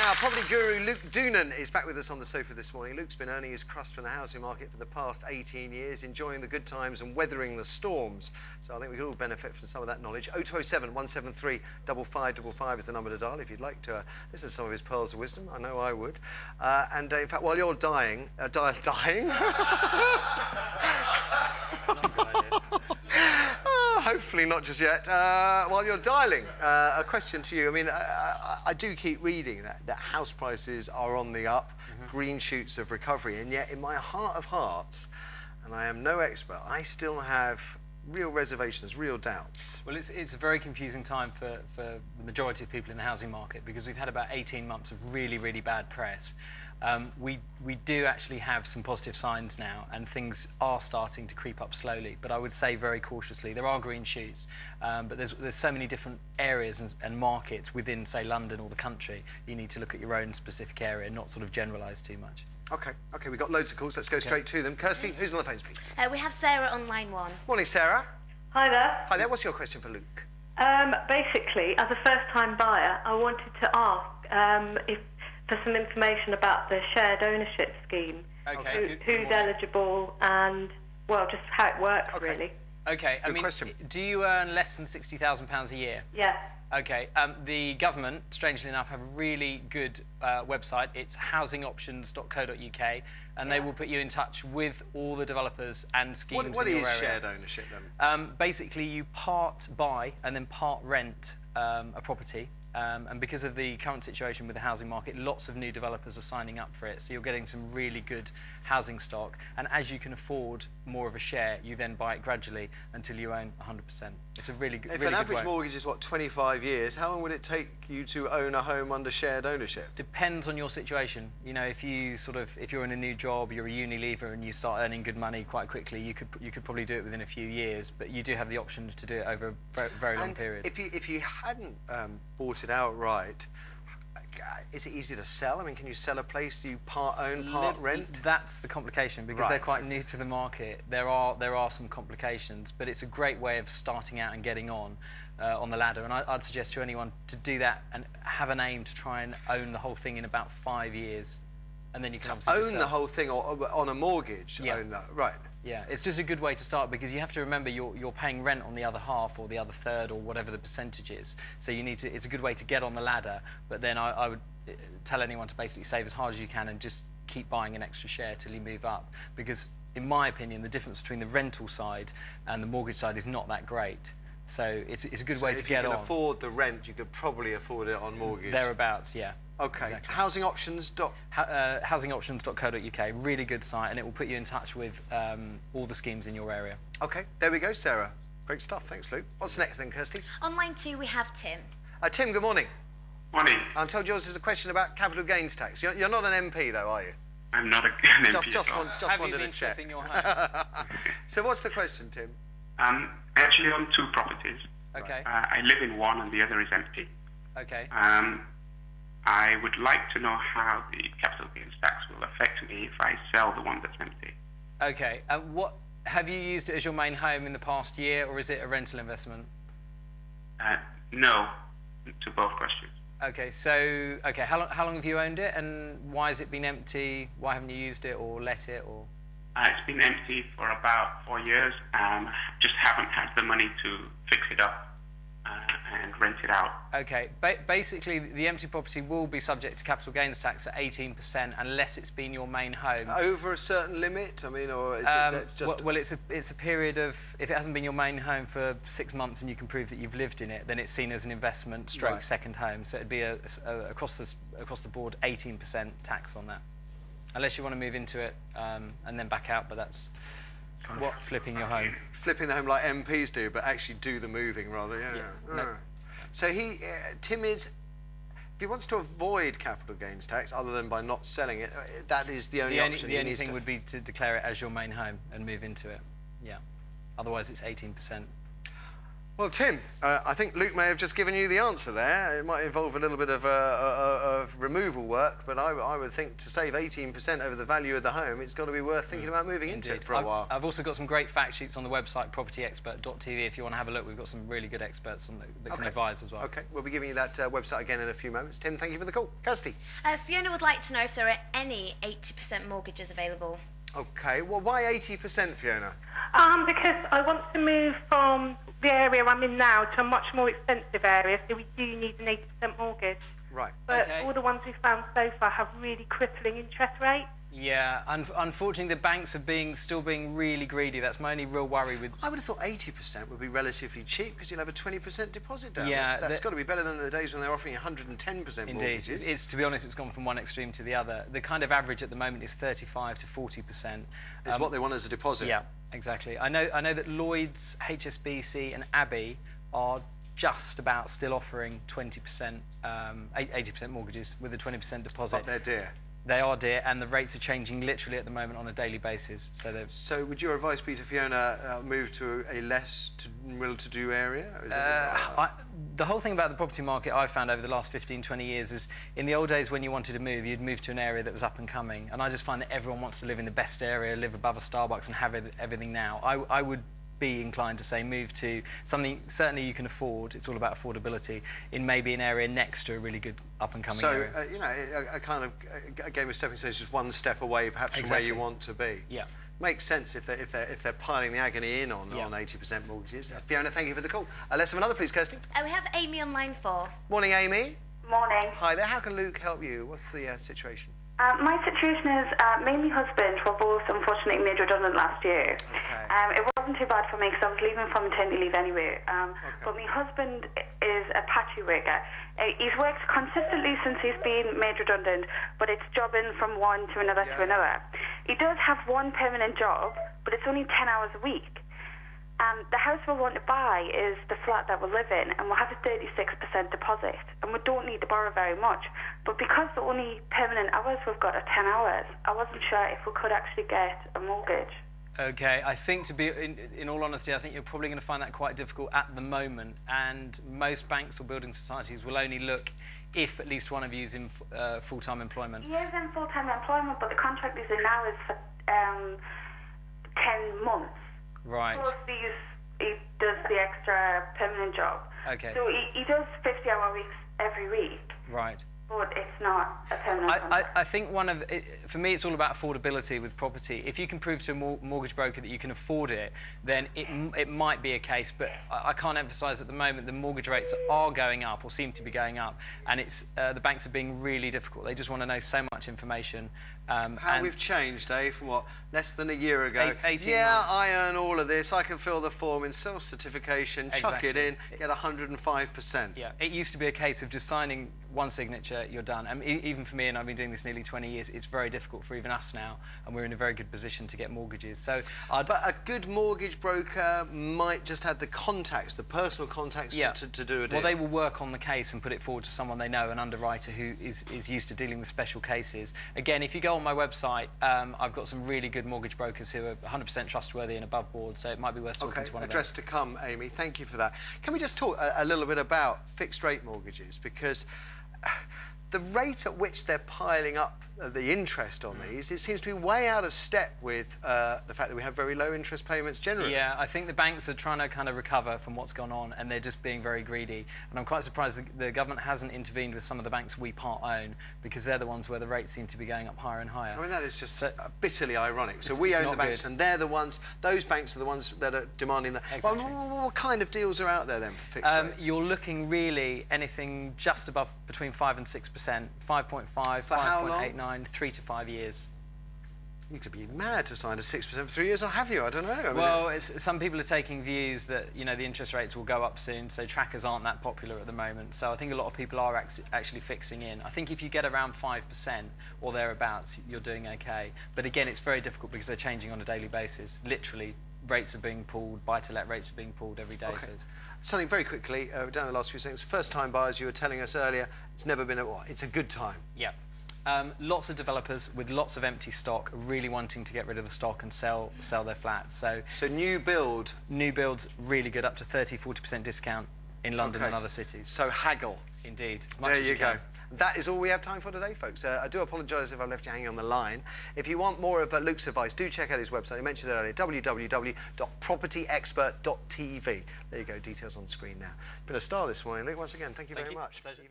Now, property guru Luke Doonan is back with us on the sofa this morning. Luke's been earning his crust from the housing market for the past 18 years, enjoying the good times and weathering the storms. So I think we could all benefit from some of that knowledge. 0207 173 5555 is the number to dial if you'd like to listen to some of his pearls of wisdom. I know I would. In fact, while you're dying... Hopefully not just yet. While you're dialing, a question to you. I mean, I do keep reading that house prices are on the up, green shoots of recovery, and yet in my heart of hearts, and I am no expert, I still have real reservations, real doubts. Well, it's a very confusing time for the majority of people in the housing market because we've had about 18 months of really, really bad press. We do actually have some positive signs now, and things are starting to creep up slowly, but I would say very cautiously. There are green shoots, but there's so many different areas and markets within, say, London or the country. You need to look at your own specific area and not sort of generalise too much. OK, we've got loads of calls. Let's go straight to them. Kirsty, who's on the phone, please? We have Sarah on line 1. Morning, Sarah. Hi there. Hi there. What's your question for Luke? Basically, as a first-time buyer, I wanted to ask for some information about the shared ownership scheme. OK. Who's eligible and, well, just how it works, really. OK, I mean, question. Do you earn less than £60,000 a year? Yeah. OK, the government, strangely enough, have a really good website. It's housingoptions.co.uk, and they will put you in touch with all the developers and schemes in your area. What is shared ownership, then? Basically, you part buy and then part rent a property. And because of the current situation with the housing market, lots of new developers are signing up for it. So you're getting some really good housing stock. And as you can afford more of a share, you then buy it gradually until you own 100%. It's a really good If an average mortgage is, what, 25 years, how long would it take you to own a home under shared ownership? Depends on your situation. You know, if you're in a new job, you're a uni leaver and you start earning good money quite quickly, you could probably do it within a few years, but you do have the option to do it over a very, very long period. If you hadn't bought it outright, is it easy to sell? I mean, can you sell a place you part own, part rent? That's the complication, because they're quite new to the market. There are some complications, but it's a great way of starting out and getting on the ladder. And I'd suggest to anyone to do that and have an aim to try and own the whole thing in about 5 years, and then you can obviously own the whole thing or on a mortgage. Yeah. Own that, right? Yeah, it's just a good way to start, because you have to remember you're paying rent on the other half or the other third or whatever the percentage is. So you need to. It's a good way to get on the ladder. But then I would tell anyone to basically save as hard as you can and just keep buying an extra share till you move up. Because in my opinion, the difference between the rental side and the mortgage side is not that great. So it's a good way to get on. If you can afford the rent, you could probably afford it on mortgage. Thereabouts, yeah. OK. Exactly. Housingoptions.co.uk, really good site, and it will put you in touch with all the schemes in your area. OK, there we go, Sarah. Great stuff. Thanks, Luke. What's next then, Kirsty? On line 2, we have Tim. Tim, good morning. Morning. I'm told yours is a question about capital gains tax. You're not an MP, though, are you? I'm not an MP. Just wanted to check. Have you been flipping your home? So what's the question, Tim? I actually own 2 properties. OK. I live in one and the other is empty. OK. I would like to know how the capital gains tax will affect me if I sell the one that's empty. OK. What have you used it as your main home in the past year, or is it a rental investment? No, to both questions. OK, so how long have you owned it, and why has it been empty? Why haven't you used it or let it? Or it's been empty for about 4 years, and just haven't had the money to fix it up and rent it out. OK, basically the empty property will be subject to capital gains tax at 18% unless it's been your main home. Over a certain limit? I mean, or is it just... Well, it's a period of, if it hasn't been your main home for 6 months and you can prove that you've lived in it, then it's seen as an investment stroke second home. So it'd be across the board 18% tax on that. Unless you want to move into it and then back out, but that's kind of flipping your home. Flipping the home like MPs do, but actually do the moving rather, yeah. No. So Tim is, if he wants to avoid capital gains tax, other than by not selling it, that is the only option. The only thing would be to declare it as your main home and move into it, yeah. Otherwise it's 18%. Well, Tim, I think Luke may have just given you the answer there. It might involve a little bit of removal work, but I would think to save 18% over the value of the home, it's got to be worth thinking about moving into it for a while. I've also got some great fact sheets on the website, propertyexpert.tv. If you want to have a look, we've got some really good experts on that can advise as well. OK, we'll be giving you that website again in a few moments. Tim, thank you for the call. Kirsty. Fiona would like to know if there are any 80% mortgages available. OK, well, why 80%, Fiona? Because I want to move from the area I'm in now to a much more expensive area, so we do need an 80% mortgage. Right. But all the ones we've found so far have really crippling interest rates. Yeah, unfortunately, the banks are still being really greedy. That's my only real worry with... I would have thought 80% would be relatively cheap because you'll have a 20% deposit down. Yeah, that's got to be better than the days when they're offering 110% Indeed. mortgages. To be honest, it's gone from one extreme to the other. The kind of average at the moment is 35 to 40%. Is what they want as a deposit. Yeah, exactly. I know that Lloyds, HSBC and Abbey are just about still offering 20%, 80% mortgages with a 20% deposit. But they're dear. They are dear, and the rates are changing literally at the moment on a daily basis. So would your advice be to Fiona move to a less well-to-do area? The whole thing about the property market I've found over the last 15, 20 years is in the old days when you wanted to move, you'd move to an area that was up and coming. And I just find that everyone wants to live in the best area, live above a Starbucks and have everything now. I would be inclined to say move to something certainly you can afford. It's all about affordability in maybe an area next to a really good up-and-coming area. So, you know, a game of stepping stones is just one step away perhaps from where you want to be. Yeah. Makes sense if they're piling the agony in on 80% mortgages. Fiona, thank you for the call. Let's have another, please, Kirsty. We have Amy on line 4. Morning, Amy. Morning. Hi there. How can Luke help you? What's the situation? My situation is me and my husband were both unfortunately made redundant last year. Okay. It wasn't too bad for me because I was leaving from maternity leave anyway. But my husband is a patchy worker. He's worked consistently since he's been made redundant, but it's jobbing from one to another to another. He does have one permanent job, but it's only 10 hours a week. The house we want to buy is the flat that we live in, and we'll have a 36% deposit, and we don't need to borrow very much. But because the only permanent hours we've got are 10 hours, I wasn't sure if we could actually get a mortgage. Okay, I think to be, in all honesty, I think you're probably going to find that quite difficult at the moment, and most banks or building societies will only look if at least one of you is in full-time employment. He is in full-time employment, but the contract he's in now is for 10 months. Right. Plus he does the extra permanent job. Okay. So he does 50-hour weeks every week. Right. But it's not a permanent contract. I think for me, it's all about affordability with property. If you can prove to a mortgage broker that you can afford it, then it might be a case. But I can't emphasise at the moment the mortgage rates are going up or seem to be going up, and the banks are being really difficult. They just want to know so much information. How we've changed, from what, less than a year ago? 18 yeah, months. I earn all of this. I can fill the form in self-certification, chuck it in, get 105%. Yeah, it used to be a case of just signing one signature, you're done. And even for me, and I've been doing this nearly 20 years, it's very difficult for even us now, and we're in a very good position to get mortgages. So, but a good mortgage broker might just have the contacts, the personal contacts to do a deal. Well, they will work on the case and put it forward to someone they know, an underwriter who is used to dealing with special cases. Again, if you go on my website, I've got some really good mortgage brokers who are 100% trustworthy and above board, so it might be worth talking to one of them. Address to come, Amy. Thank you for that. Can we just talk a little bit about fixed-rate mortgages? Because the rate at which they're piling up the interest on these, it seems to be way out of step with the fact that we have very low interest payments generally. Yeah, I think the banks are trying to kind of recover from what's gone on, and they're just being very greedy. And I'm quite surprised the government hasn't intervened with some of the banks we part own, because they're the ones where the rates seem to be going up higher and higher. I mean, that is just bitterly ironic. So we own the banks, and they're the ones, those banks are the ones that are demanding that. Exactly. Well, what kind of deals are out there then for fixed rates? You're looking really anything just above between 5 and 6%, 5.5, 5.89, 3 to 5 years. You could be mad to sign a 6% for 3 years, or have you? I don't know. Well, some people are taking views that, you know, the interest rates will go up soon, so trackers aren't that popular at the moment. So I think a lot of people are actually fixing in. I think if you get around 5% or thereabouts, you're doing okay. But again, it's very difficult because they're changing on a daily basis. Literally, rates are being pulled, buy-to-let rates are being pulled every day. Okay. So something very quickly, down the last few seconds. First-time buyers, you were telling us earlier, it's never been it's a good time. Yeah. Lots of developers with lots of empty stock really wanting to get rid of the stock and sell their flats. So new builds really good, up to 30–40% discount in London and other cities. So haggle. Indeed. There you go. That is all we have time for today, folks. I do apologise if I've left you hanging on the line. If you want more of Luke's advice, do check out his website. I mentioned it earlier, www.propertyexpert.tv. There you go, details on screen now. Been a star this morning, Luke. Once again, thank you very much. Pleasure.